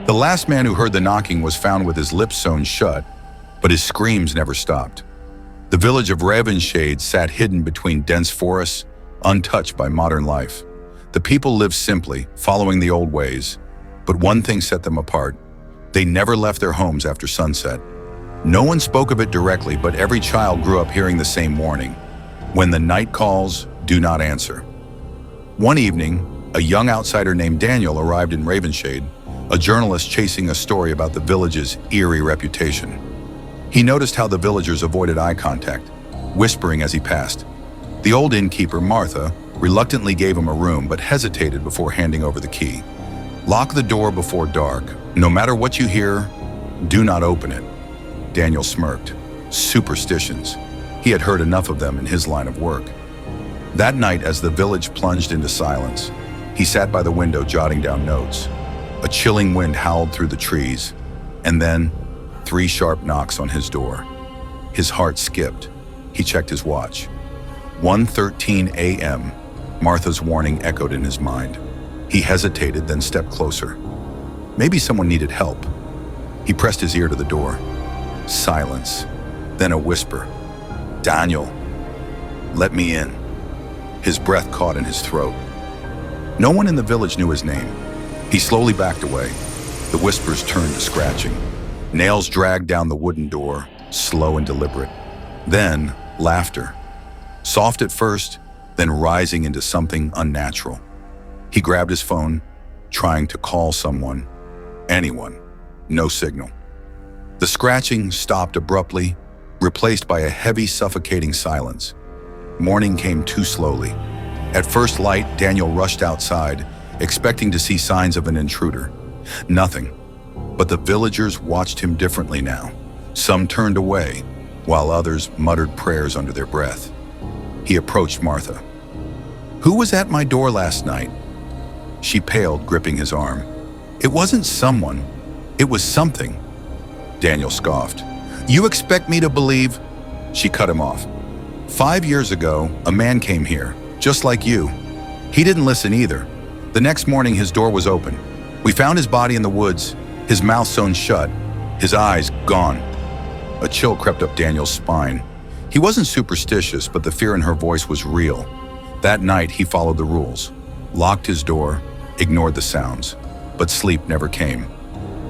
The last man who heard the knocking was found with his lips sewn shut, but his screams never stopped. The village of Ravenshade sat hidden between dense forests, untouched by modern life. The people lived simply, following the old ways, but one thing set them apart. They never left their homes after sunset. No one spoke of it directly, but every child grew up hearing the same warning. When the night calls, do not answer. One evening, a young outsider named Daniel arrived in Ravenshade, a journalist chasing a story about the village's eerie reputation. He noticed how the villagers avoided eye contact, whispering as he passed. The old innkeeper, Martha, reluctantly gave him a room but hesitated before handing over the key. Lock the door before dark. No matter what you hear, do not open it. Daniel smirked. Superstitions. He had heard enough of them in his line of work. That night, as the village plunged into silence, he sat by the window jotting down notes. A chilling wind howled through the trees, and then 3 sharp knocks on his door. His heart skipped. He checked his watch. 1:13 a.m. Martha's warning echoed in his mind. He hesitated, then stepped closer. Maybe someone needed help. He pressed his ear to the door. Silence. Then a whisper. "Daniel, let me in." His breath caught in his throat. No one in the village knew his name. He slowly backed away. The whispers turned to scratching. Nails dragged down the wooden door, slow and deliberate. Then, laughter. Soft at first, then rising into something unnatural. He grabbed his phone, trying to call someone. Anyone. No signal. The scratching stopped abruptly, replaced by a heavy, suffocating silence. Morning came too slowly. At first light, Daniel rushed outside, expecting to see signs of an intruder. Nothing. But the villagers watched him differently now. Some turned away, while others muttered prayers under their breath. He approached Martha. "Who was at my door last night?" She paled, gripping his arm. "It wasn't someone. It was something." Daniel scoffed. "You expect me to believe?" She cut him off. 5 years ago, a man came here, just like you. He didn't listen either. The next morning, his door was open. We found his body in the woods, his mouth sewn shut, his eyes gone. A chill crept up Daniel's spine. He wasn't superstitious, but the fear in her voice was real. That night, he followed the rules, locked his door, ignored the sounds, but sleep never came.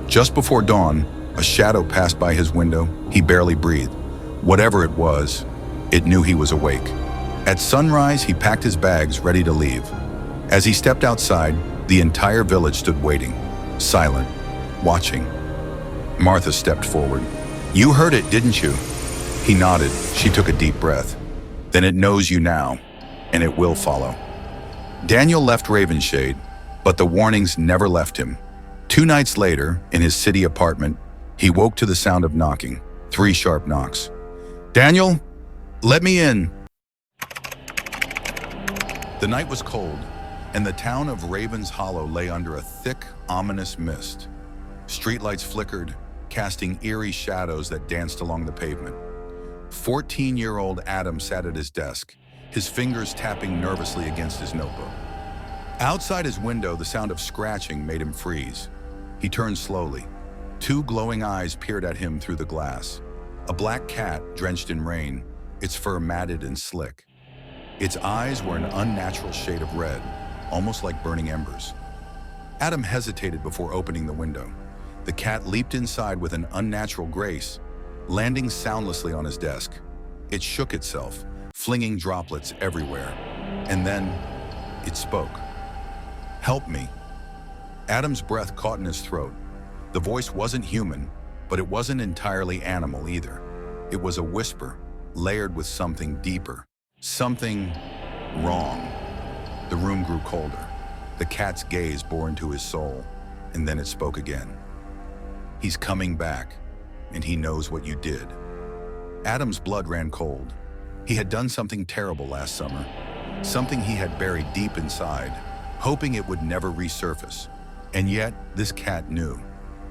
Just before dawn, a shadow passed by his window. He barely breathed. Whatever it was, it knew he was awake. At sunrise, he packed his bags, ready to leave. As he stepped outside, the entire village stood waiting, silent, watching. Martha stepped forward. "You heard it, didn't you?" He nodded. She took a deep breath. "Then it knows you now, and it will follow." Daniel left Ravenshade, but the warnings never left him. 2 nights later, in his city apartment, he woke to the sound of knocking. 3 sharp knocks. "Daniel, let me in." The night was cold, and the town of Raven's Hollow lay under a thick, ominous mist. Streetlights flickered, casting eerie shadows that danced along the pavement. 14-year-old Adam sat at his desk, his fingers tapping nervously against his notebook. Outside his window, the sound of scratching made him freeze. He turned slowly. 2 glowing eyes peered at him through the glass. A black cat, drenched in rain, its fur matted and slick. Its eyes were an unnatural shade of red, almost like burning embers. Adam hesitated before opening the window. The cat leaped inside with an unnatural grace, landing soundlessly on his desk. It shook itself, flinging droplets everywhere. And then, it spoke. "Help me." Adam's breath caught in his throat. The voice wasn't human, but it wasn't entirely animal either. It was a whisper, layered with something deeper. Something wrong. The room grew colder. The cat's gaze bore into his soul, and then it spoke again. "He's coming back, and he knows what you did." Adam's blood ran cold. He had done something terrible last summer, something he had buried deep inside, hoping it would never resurface. And yet, this cat knew.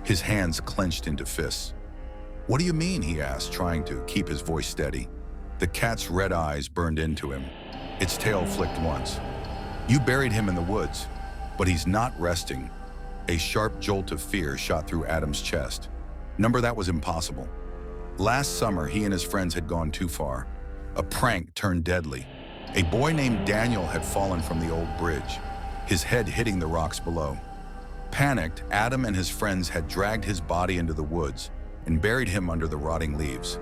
His hands clenched into fists. "What do you mean?" he asked, trying to keep his voice steady. The cat's red eyes burned into him. Its tail flicked once. "You buried him in the woods, but he's not resting. A sharp jolt of fear shot through Adam's chest. Number that was impossible. Last summer, he and his friends had gone too far. A prank turned deadly. A boy named Daniel had fallen from the old bridge, his head hitting the rocks below. Panicked, Adam and his friends had dragged his body into the woods and buried him under the rotting leaves.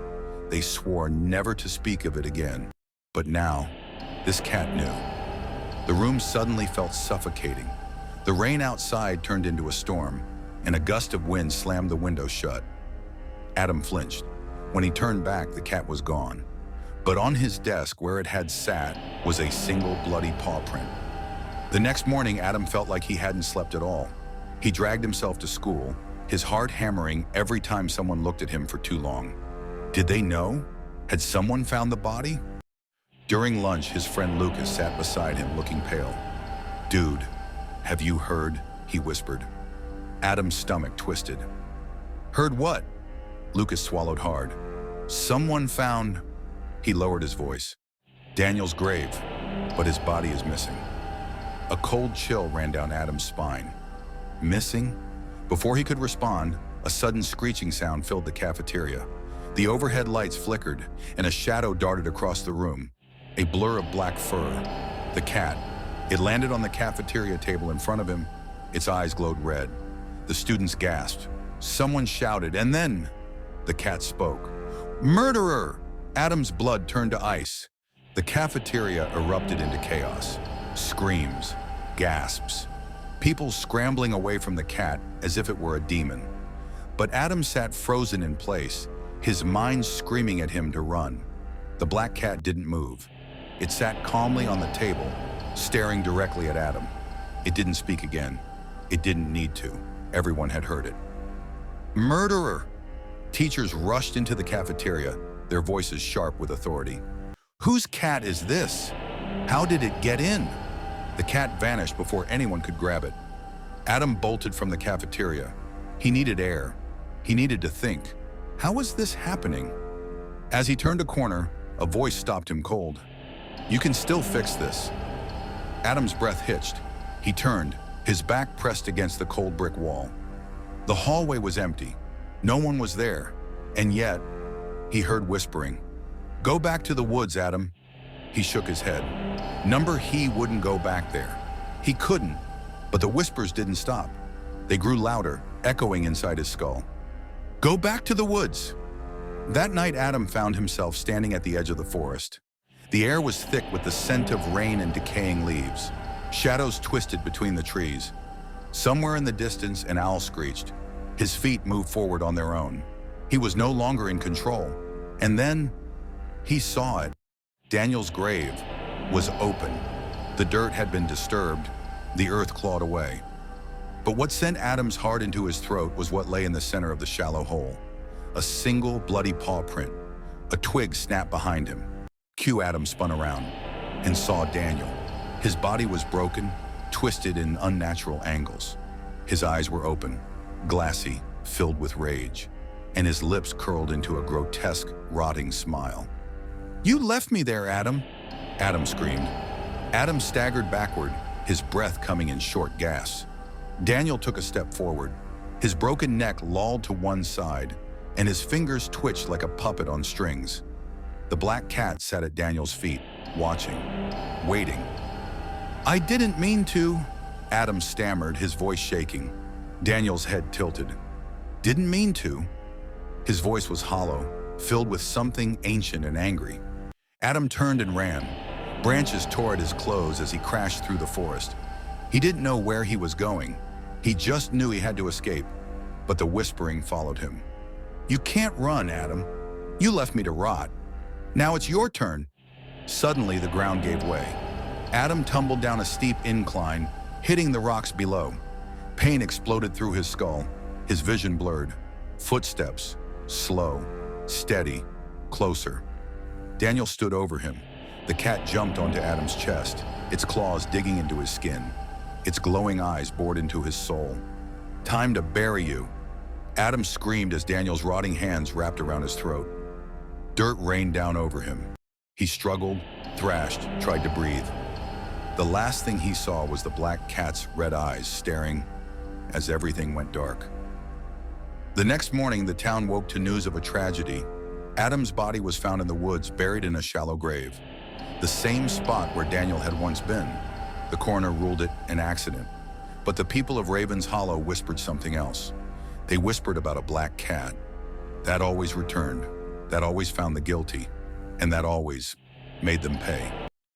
They swore never to speak of it again. But now, this cat knew. The room suddenly felt suffocating. The rain outside turned into a storm, and a gust of wind slammed the window shut. Adam flinched. When he turned back, the cat was gone. But on his desk, where it had sat, was a single bloody paw print. The next morning, Adam felt like he hadn't slept at all. He dragged himself to school, his heart hammering every time someone looked at him for too long. Did they know? Had someone found the body? During lunch, his friend Lucas sat beside him, looking pale. "Dude, have you heard?" he whispered. Adam's stomach twisted. "Heard what?" Lucas swallowed hard. "Someone found..." He lowered his voice. "Daniel's grave, but his body is missing." A cold chill ran down Adam's spine. Missing? Before he could respond, a sudden screeching sound filled the cafeteria. The overhead lights flickered, and a shadow darted across the room. A blur of black fur. The cat. It landed on the cafeteria table in front of him. Its eyes glowed red. The students gasped. Someone shouted, and then the cat spoke. "Murderer!" Adam's blood turned to ice. The cafeteria erupted into chaos. Screams, gasps, people scrambling away from the cat as if it were a demon. But Adam sat frozen in place, his mind screaming at him to run. The black cat didn't move. It sat calmly on the table, staring directly at Adam. It didn't speak again. It didn't need to. Everyone had heard it. "Murderer!" Teachers rushed into the cafeteria, their voices sharp with authority. "Whose cat is this? How did it get in?" The cat vanished before anyone could grab it. Adam bolted from the cafeteria. He needed air. He needed to think. How was this happening? As he turned a corner, a voice stopped him cold. "You can still fix this." Adam's breath hitched. He turned, his back pressed against the cold brick wall. The hallway was empty. No one was there. And yet, he heard whispering. "Go back to the woods, Adam." He shook his head. He wouldn't go back there. He couldn't, but the whispers didn't stop. They grew louder, echoing inside his skull. "Go back to the woods." That night, Adam found himself standing at the edge of the forest. The air was thick with the scent of rain and decaying leaves. Shadows twisted between the trees. Somewhere in the distance, an owl screeched. His feet moved forward on their own. He was no longer in control. And then, he saw it. Daniel's grave was open. The dirt had been disturbed, the earth clawed away. But what sent Adam's heart into his throat was what lay in the center of the shallow hole. A single bloody paw print. A twig snapped behind him. Adam spun around and saw Daniel. His body was broken, twisted in unnatural angles. His eyes were open, glassy, filled with rage, and his lips curled into a grotesque, rotting smile. "You left me there, Adam!" Adam screamed. Adam staggered backward, his breath coming in short gasps. Daniel took a step forward. His broken neck lolled to one side, and his fingers twitched like a puppet on strings. The black cat sat at Daniel's feet, watching, waiting. "I didn't mean to," Adam stammered, his voice shaking. Daniel's head tilted. "Didn't mean to?" His voice was hollow, filled with something ancient and angry. Adam turned and ran. Branches tore at his clothes as he crashed through the forest. He didn't know where he was going. He just knew he had to escape, but the whispering followed him. "You can't run, Adam. You left me to rot. Now it's your turn." Suddenly, the ground gave way. Adam tumbled down a steep incline, hitting the rocks below. Pain exploded through his skull. His vision blurred. Footsteps, slow, steady, closer. Daniel stood over him. The cat jumped onto Adam's chest, its claws digging into his skin. Its glowing eyes bored into his soul. "Time to bury you." Adam screamed as Daniel's rotting hands wrapped around his throat. Dirt rained down over him. He struggled, thrashed, tried to breathe. The last thing he saw was the black cat's red eyes staring as everything went dark. The next morning, the town woke to news of a tragedy. Adam's body was found in the woods, buried in a shallow grave, the same spot where Daniel had once been. The coroner ruled it an accident, but the people of Raven's Hollow whispered something else. They whispered about a black cat that always returned, that always found the guilty, and that always made them pay.